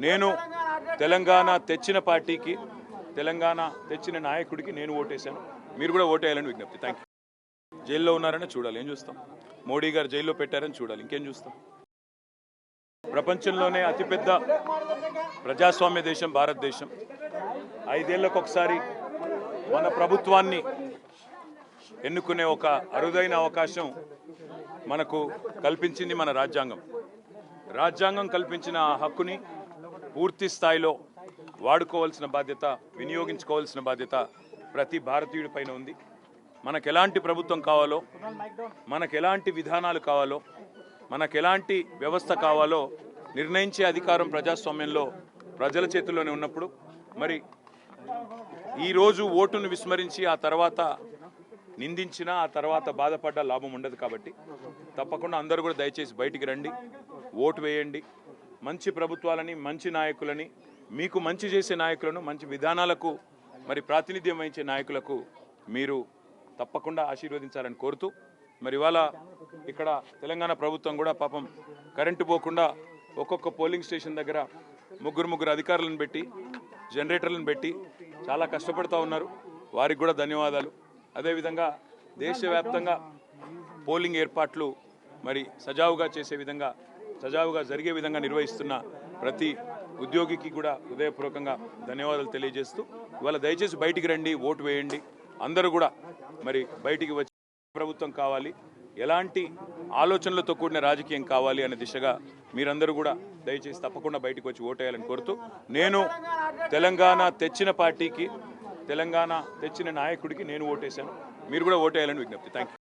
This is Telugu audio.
నేను తెలంగాణ తెచ్చిన పార్టీకి, తెలంగాణ తెచ్చిన నాయకుడికి నేను ఓటేశాను. మీరు కూడా ఓటేయాలని విజ్ఞప్తి. Thank you. జైల్లో ఉన్నారని చూడాలి, ఏం చూస్తాం? మోడీ గారు జైల్లో పెట్టారని చూడాలి, ఇంకేం చూస్తాం? ప్రపంచంలోనే అతిపెద్ద ప్రజాస్వామ్య దేశం భారతదేశం. 5 ఏళ్లకు ఒకసారి మన ప్రభుత్వాన్ని ఎన్నుకునే ఒక అరుదైన అవకాశం మనకు కల్పించింది మన రాజ్యాంగం. రాజ్యాంగం కల్పించిన ఆ హక్కుని పూర్తి స్థాయిలో వాడుకోవాల్సిన బాధ్యత, వినియోగించుకోవాల్సిన బాధ్యత ప్రతి భారతీయుడి పైన ఉంది. మనకు ఎలాంటి ప్రభుత్వం కావాలో, మనకు ఎలాంటి విధానాలు కావాలో, మనకు ఎలాంటి వ్యవస్థ కావాలో నిర్ణయించే అధికారం ప్రజాస్వామ్యంలో ప్రజల చేతుల్లోనే ఉన్నప్పుడు మరి ఈరోజు ఓటును విస్మరించి ఆ తర్వాత నిందించినా, ఆ తర్వాత బాధపడ్డా లాభం ఉండదు. కాబట్టి తప్పకుండా అందరూ కూడా దయచేసి బయటికి రండి, ఓటు వేయండి. మంచి ప్రభుత్వాలని, మంచి నాయకులని, మీకు మంచి చేసే నాయకులను, మంచి విధానాలకు మరి ప్రాతినిధ్యం వహించే నాయకులకు మీరు తప్పకుండా ఆశీర్వదించాలని కోరుతూ, మరి ఇవాళ ఇక్కడ తెలంగాణ ప్రభుత్వం కూడా పాపం కరెంటు పోకుండా ఒక్కొక్క పోలింగ్ స్టేషన్ దగ్గర ముగ్గురు అధికారులను పెట్టి, జనరేటర్లను పెట్టి చాలా కష్టపడుతూ ఉన్నారు. వారికి కూడా ధన్యవాదాలు. అదేవిధంగా దేశవ్యాప్తంగా పోలింగ్ ఏర్పాట్లు మరి సజావుగా జరిగే విధంగా నిర్వహిస్తున్న ప్రతి ఉద్యోగికి కూడా హృదయపూర్వకంగా ధన్యవాదాలు తెలియజేస్తూ, ఇవాళ దయచేసి బయటికి రండి, ఓటు వేయండి. అందరూ కూడా మరి బయటికి వచ్చి ప్రభుత్వం కావాలి, ఎలాంటి ఆలోచనలతో కూడిన రాజకీయం కావాలి అనే దిశగా మీరందరూ కూడా దయచేసి తప్పకుండా బయటకు వచ్చి ఓటేయాలని కోరుతూ, నేను తెలంగాణ తెచ్చిన పార్టీకి, తెలంగాణ తెచ్చిన నాయకుడికి నేను ఓటేశాను. మీరు కూడా ఓటేయాలని విజ్ఞప్తి. Thank you.